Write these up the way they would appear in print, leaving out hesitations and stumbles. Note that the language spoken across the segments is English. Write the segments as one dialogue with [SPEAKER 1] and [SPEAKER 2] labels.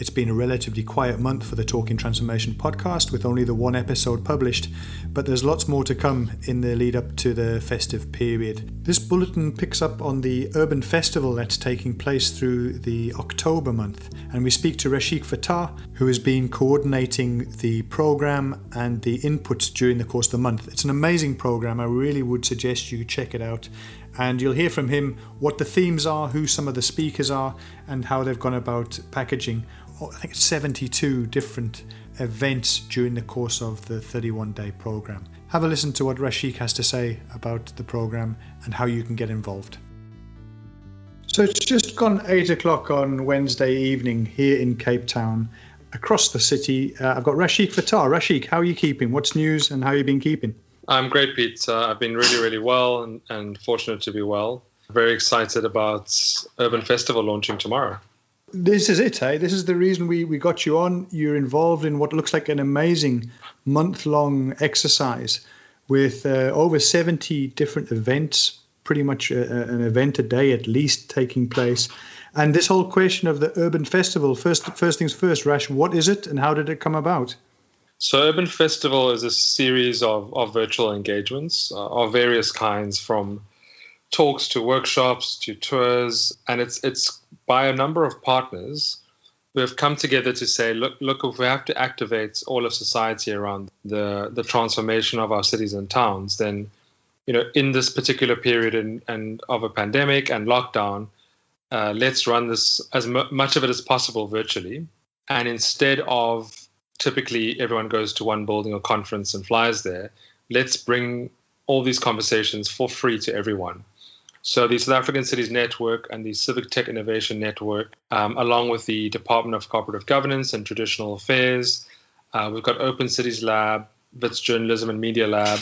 [SPEAKER 1] It's been a relatively quiet month for the Talking Transformation podcast with only the one episode published, but there's lots more to come in the lead up to the festive period. This bulletin picks up on the urban festival that's taking place through the October month, and we speak to Rashiq who has been coordinating the program and the inputs during the course of the month. It's an amazing program. I really would suggest you check it out. And you'll hear from him what the themes are, who some of the speakers are, and how they've gone about packaging, I think it's 72 different events during the course of the 31-day program. Have a listen to what Rashiq has to say about the program and how you can get involved. So it's just gone 8 o'clock on Wednesday evening here in Cape Town. Across the city, I've got Rashiq Rashiq, how are you keeping? What's news and how have you been keeping?
[SPEAKER 2] I'm great, Pete. I've been really well and fortunate to be well. Very excited about Urban Festival launching tomorrow.
[SPEAKER 1] This is it, This is the reason we got you on. You're involved in what looks like an amazing month-long exercise with over 70 different events, pretty much an event a day at least taking place. And this whole question of the Urban Festival, first things first, Rash, what is it and how did it come about?
[SPEAKER 2] So Urban Festival is a series of virtual engagements of various kinds, from talks to workshops to tours, and it's by a number of partners who have come together to say, look, if we have to activate all of society around the transformation of our cities and towns, then in this particular period and of a pandemic and lockdown, let's run this as much of it as possible virtually, and instead of typically everyone goes to one building or conference and flies there, let's bring all these conversations for free to everyone. So the South African Cities Network and the Civic Tech Innovation Network, along with the Department of Cooperative Governance and Traditional Affairs, we've got Open Cities Lab, Wits Journalism and Media Lab,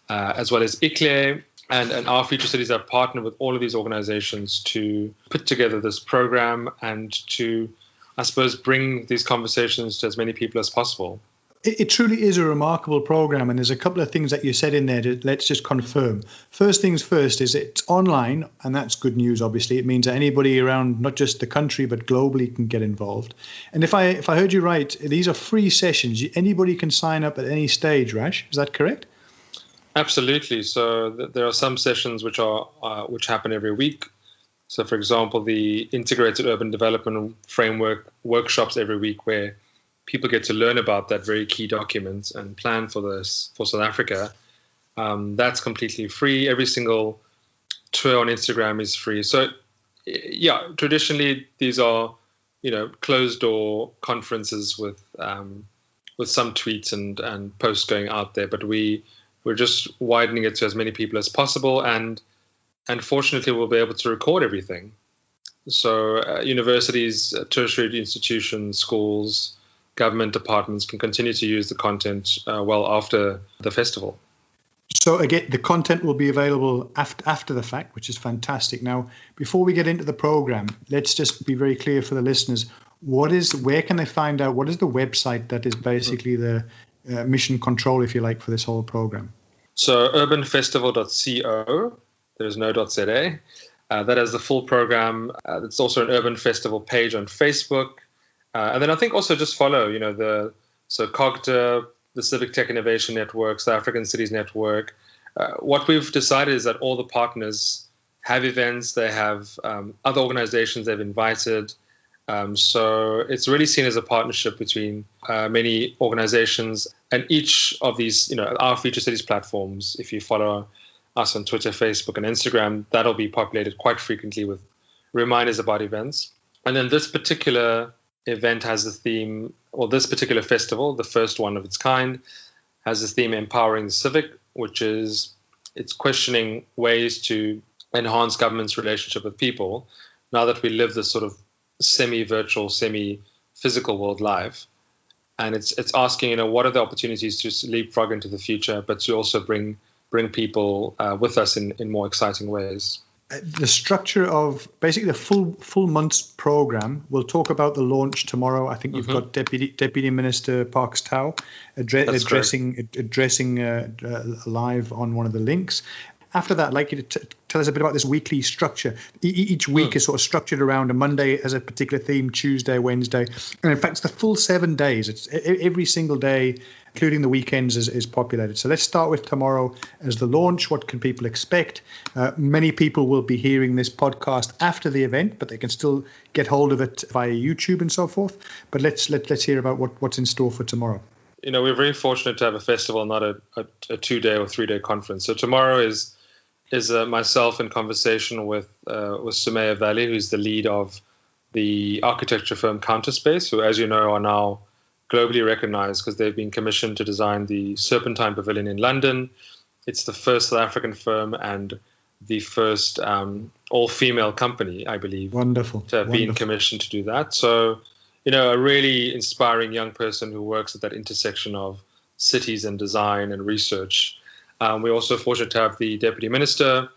[SPEAKER 2] as well as ICLE, and our Future Cities have partnered with all of these organizations to put together this program and to, I suppose, bring these conversations to as many people as possible.
[SPEAKER 1] It truly is a remarkable program, and there's a couple of things that you said in there that let's just confirm. First things first is it's online, and that's good news, obviously. It means that anybody around not just the country but globally can get involved. And if I heard you right, these are free sessions. Anybody can sign up at any stage, Rash. Is that correct?
[SPEAKER 2] Absolutely. So there are some sessions which happen every week. So, for example, the Integrated Urban Development Framework workshops every week, where people get to learn about that very key document and plan for South Africa. That's completely free. Every single tour on Instagram is free. So, yeah, traditionally these are, closed door conferences with some tweets and posts going out there. But we're just widening it to as many people as possible, and fortunately, we'll be able to record everything. So universities, tertiary institutions, schools, government departments can continue to use the content well after the festival.
[SPEAKER 1] So again, the content will be available after the fact, which is fantastic. Now, before we get into the program, let's just be very clear for the listeners. Where can they find out? What is the website that is basically the mission control, if you like, for this whole program?
[SPEAKER 2] So urbanfestival.co. There's no .za. That has the full program. It's also an Urban Festival page on Facebook. And then I think also just follow, COGTA, the Civic Tech Innovation Network, South African Cities Network. What we've decided is that all the partners have events. They have other organizations they've invited. So it's really seen as a partnership between many organizations, and each of these, our Future Cities platforms, if you follow us on Twitter, Facebook, and Instagram, that'll be populated quite frequently with reminders about events. And then this particular event has the theme, or this particular festival, the first one of its kind, has the theme Empowering the Civic, which is, it's questioning ways to enhance government's relationship with people now that we live this sort of semi-virtual, semi-physical world live. And it's asking, what are the opportunities to leapfrog into the future, but to also bring people with us in more exciting ways.
[SPEAKER 1] The structure of basically the full month's program. We'll talk about the launch tomorrow. I think you've got Deputy Minister Parks Tau addressing live on one of the links. after that, I'd like you to tell us a bit about this weekly structure. Each week is sort of structured around a Monday as a particular theme, Tuesday, Wednesday. And in fact, it's the full 7 days. It's every single day, including the weekends, is populated. So let's start with tomorrow as the launch. What can people expect? Many people will be hearing this podcast after the event, but they can still get hold of it via YouTube and so forth. But let's hear about what's in store for tomorrow.
[SPEAKER 2] We're very fortunate to have a festival, not a 2-day or 3-day conference. So tomorrow is myself in conversation with Sumaya Valley, who's the lead of the architecture firm Counterspace, who, as you know, are now globally recognized because they've been commissioned to design the Serpentine Pavilion in London. It's the first South African firm and the first all-female company, I believe,
[SPEAKER 1] wonderful,
[SPEAKER 2] to have been commissioned to do that. So, a really inspiring young person who works at that intersection of cities and design and research. We're also fortunate to have the Deputy Minister,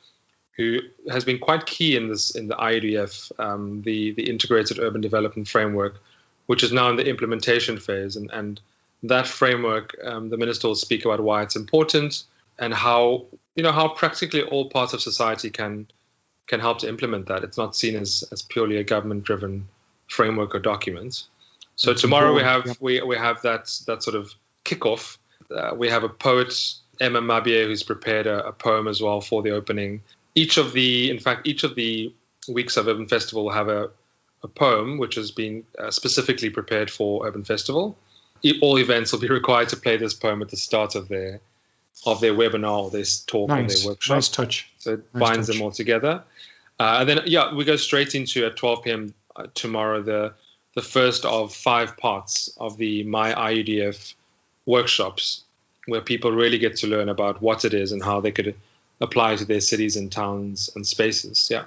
[SPEAKER 2] who has been quite key in the IEDF, the Integrated Urban Development Framework, which is now in the implementation phase. And that framework, the Minister will speak about why it's important and how practically all parts of society can help to implement that. It's not seen as purely a government-driven framework or document. So it's tomorrow we have that sort of kickoff. We have a poet, Emma Mabie, who's prepared a poem as well for the opening. Each of the weeks of Urban Festival will have a poem which has been specifically prepared for Urban Festival. All events will be required to play this poem at the start of their webinar or their talk or their workshop.
[SPEAKER 1] Nice touch.
[SPEAKER 2] So it binds them all together. And then we go straight into at 12 p.m. Tomorrow the first of 5 parts of the My IUDF workshops, where people really get to learn about what it is and how they could apply to their cities and towns and spaces. Yeah.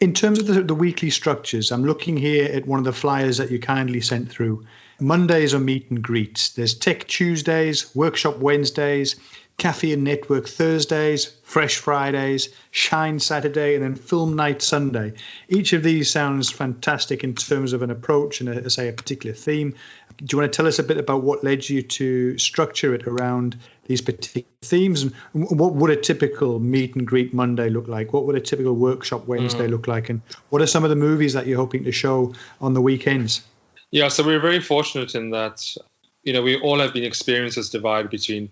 [SPEAKER 1] In terms of the weekly structures, I'm looking here at one of the flyers that you kindly sent through. Mondays are meet and greets. There's Tech Tuesdays, Workshop Wednesdays, Cafe and Network Thursdays, Fresh Fridays, Shine Saturday, and then Film Night Sunday. Each of these sounds fantastic in terms of an approach and, a particular theme. Do you want to tell us a bit about what led you to structure it around these particular themes? And what would a typical meet and greet Monday look like? What would a typical Workshop Wednesday look like? And what are some of the movies that you're hoping to show on the weekends?
[SPEAKER 2] Yeah, so we're very fortunate in that, we all have been experienced this divide between,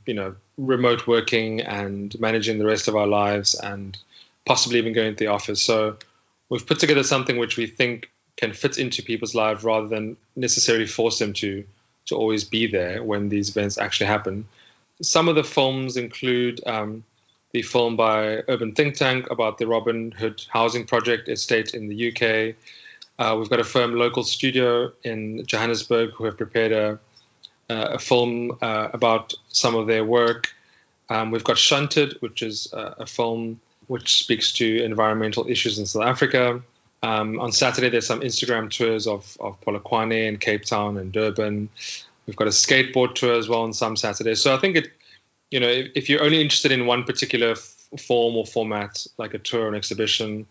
[SPEAKER 2] remote working and managing the rest of our lives and possibly even going to the office. So we've put together something which we think can fit into people's lives rather than necessarily force them to always be there when these events actually happen. Some of the films include the film by Urban Think Tank about the Robin Hood housing project estate in the UK. We've got a firm local studio in Johannesburg who have prepared a film about some of their work. We've got Shunted, which is a film which speaks to environmental issues in South Africa. On Saturday, there's some Instagram tours of Polokwane and Cape Town and Durban. We've got a skateboard tour as well on some Saturdays. So I think if you're only interested in one particular form or format, like a tour or an exhibition,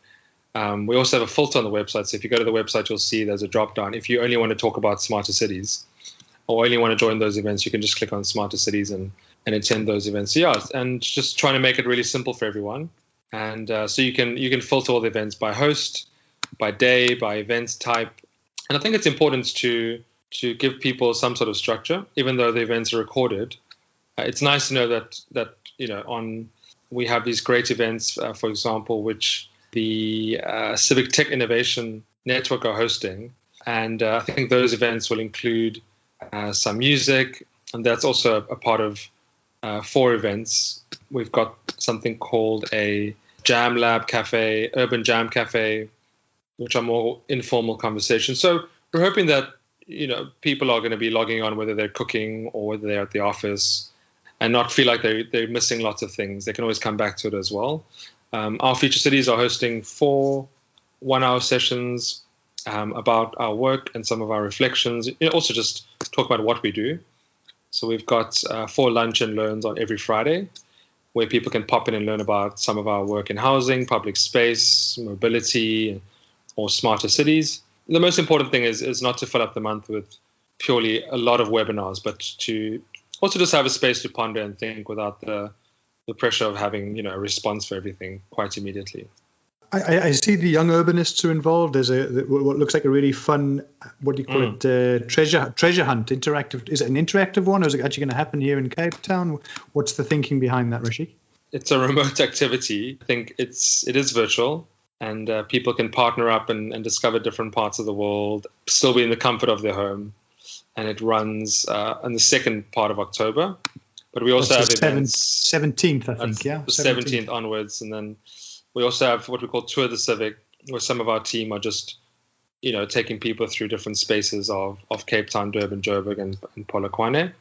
[SPEAKER 2] we also have a filter on the website. So if you go to the website, you'll see there's a drop down. If you only want to talk about smarter cities or only want to join those events, you can just click on smarter cities and attend those events. So, and just trying to make it really simple for everyone. And so you can filter all the events by host, by day, by event type. And I think it's important to give people some sort of structure, even though the events are recorded. It's nice to know that we have these great events, for example, which the Civic Tech Innovation Network are hosting. And I think those events will include some music, and that's also a part of 4 events. We've got something called a Jam Lab Cafe, Urban Jam Cafe, which are more informal conversations. So we're hoping that people are going to be logging on, whether they're cooking or whether they're at the office, and not feel like they're missing lots of things. They can always come back to it as well. Our feature cities are hosting 4 one-hour sessions about our work and some of our reflections. Also just talk about what we do. So we've got 4 lunch and learns on every Friday, where people can pop in and learn about some of our work in housing, public space, mobility, or smarter cities. The most important thing is not to fill up the month with purely a lot of webinars, but to also just have a space to ponder and think without the the pressure of having, you know, a response for everything quite immediately.
[SPEAKER 1] I see the young urbanists are involved. There's what looks like a really fun, what do you call it, treasure hunt, interactive. Is it an interactive one, or is it actually going to happen here in Cape Town? What's the thinking behind that, Rashiq?
[SPEAKER 2] It's a remote activity. I think it is virtual, and people can partner up and discover different parts of the world, still be in the comfort of their home. And it runs on the second part of October. But we also have events
[SPEAKER 1] 17th, I think, yeah.
[SPEAKER 2] 17th onwards, and then we also have what we call Tour the Civic, where some of our team are just, you know, taking people through different spaces of Cape Town, Durban, Joburg, and Polokwane.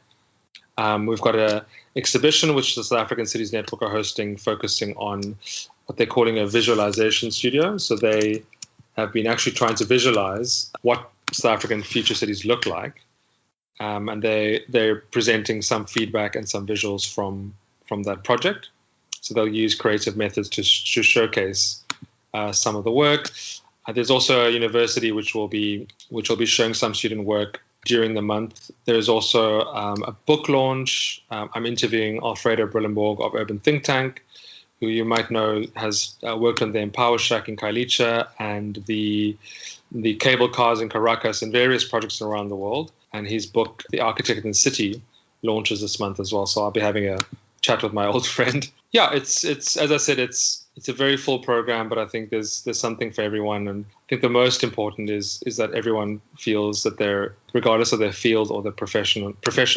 [SPEAKER 2] We've got an exhibition which the South African Cities Network are hosting, focusing on what they're calling a visualization studio. So they have been actually trying to visualize what South African future cities look like. And they're presenting some feedback and some visuals from that project. So they'll use creative methods to showcase some of the work. There's also a university which will be showing some student work during the month. There's also a book launch. I'm interviewing Alfredo Brillenborg of Urban Think Tank, who you might know has worked on the Empower Shack in Kailicha and the cable cars in Caracas and various projects around the world. And his book, The Architect in the City, launches this month as well. So I'll be having a chat with my old friend. Yeah, it's as I said, it's a very full program, but I think there's something for everyone. And I think the most important is that everyone feels that they're, regardless of their field or their profession,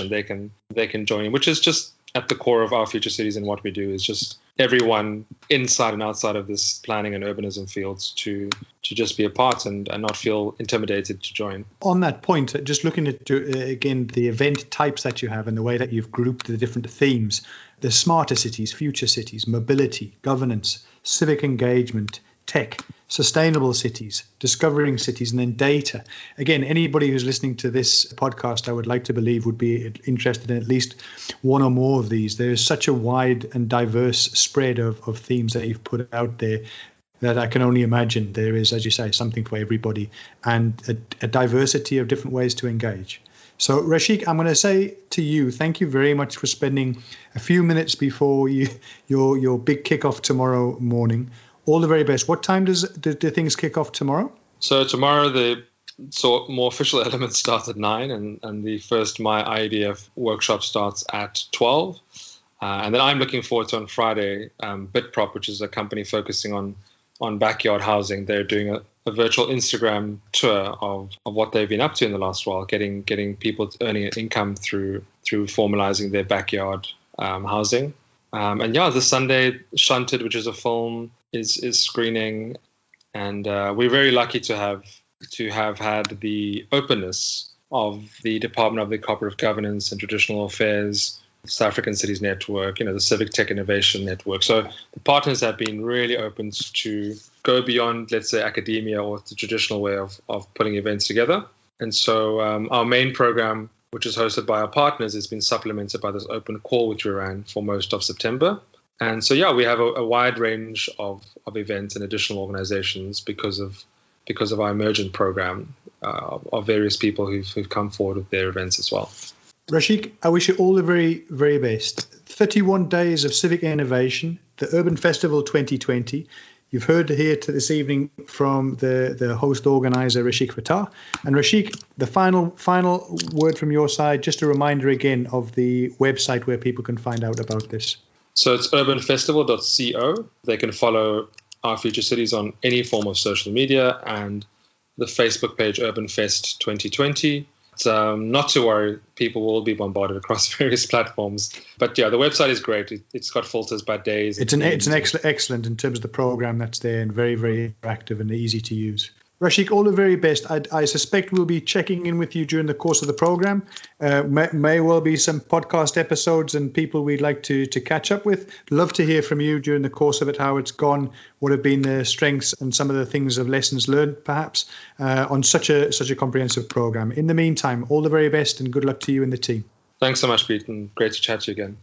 [SPEAKER 2] they can join in, which is just at the core of our future cities and what we do, is just everyone inside and outside of this planning and urbanism fields to just be a part and not feel intimidated to join.
[SPEAKER 1] On that point, just looking at, again, the event types that you have and the way that you've grouped the different themes, the smarter cities, future cities, mobility, governance, civic engagement, tech, sustainable cities, discovering cities, and then data. Again, anybody who's listening to this podcast, I would like to believe, would be interested in at least one or more of these. There is such a wide and diverse spread of themes that you've put out there that I can only imagine there is, as you say, something for everybody and a diversity of different ways to engage. So, Rashiq, I'm going to say to you, thank you very much for spending a few minutes before your big kickoff tomorrow morning. All the very best. What time do things kick off tomorrow?
[SPEAKER 2] So tomorrow the more official elements start at 9 and the first My IEDF workshop starts at 12. And then I'm looking forward to on Friday, BitProp, which is a company focusing on backyard housing. They're doing a virtual Instagram tour of what they've been up to in the last while, getting people earning an income through formalizing their backyard housing. And yeah, this Sunday, Shunted, which is a film, is screening, and we're very lucky to have had the openness of the Department of the Cooperative Governance and Traditional Affairs, South African Cities Network, the Civic Tech Innovation Network. So the partners have been really open to go beyond, let's say, academia or the traditional way of putting events together. And so our main program, which is hosted by our partners, has been supplemented by this open call, which we ran for most of September. And so, yeah, we have a wide range of events and additional organizations because of our emergent program of various people who've come forward with their events as well.
[SPEAKER 1] Rashiq, I wish you all the very, very best. 31 days of civic innovation, the Urban Festival 2020. You've heard here this evening from the host organizer, Rashiq Fatah. And Rashiq, the final word from your side, just a reminder again of the website where people can find out about this. So it's urbanfestival.co. They can follow our future cities on any form of social media and the Facebook page Urban Fest 2020. Not to worry, people will be bombarded across various platforms. But yeah, the website is great. It's got filters by days. It's an excellent in terms of the program that's there and very, very interactive and easy to use. Rashiq, all the very best. I suspect we'll be checking in with you during the course of the program. May well be some podcast episodes and people we'd like to catch up with. Love to hear from you during the course of it, how it's gone, what have been the strengths and some of the things of lessons learned, perhaps, on such a comprehensive program. In the meantime, all the very best and good luck to you and the team. Thanks so much, Pete, and great to chat to you again.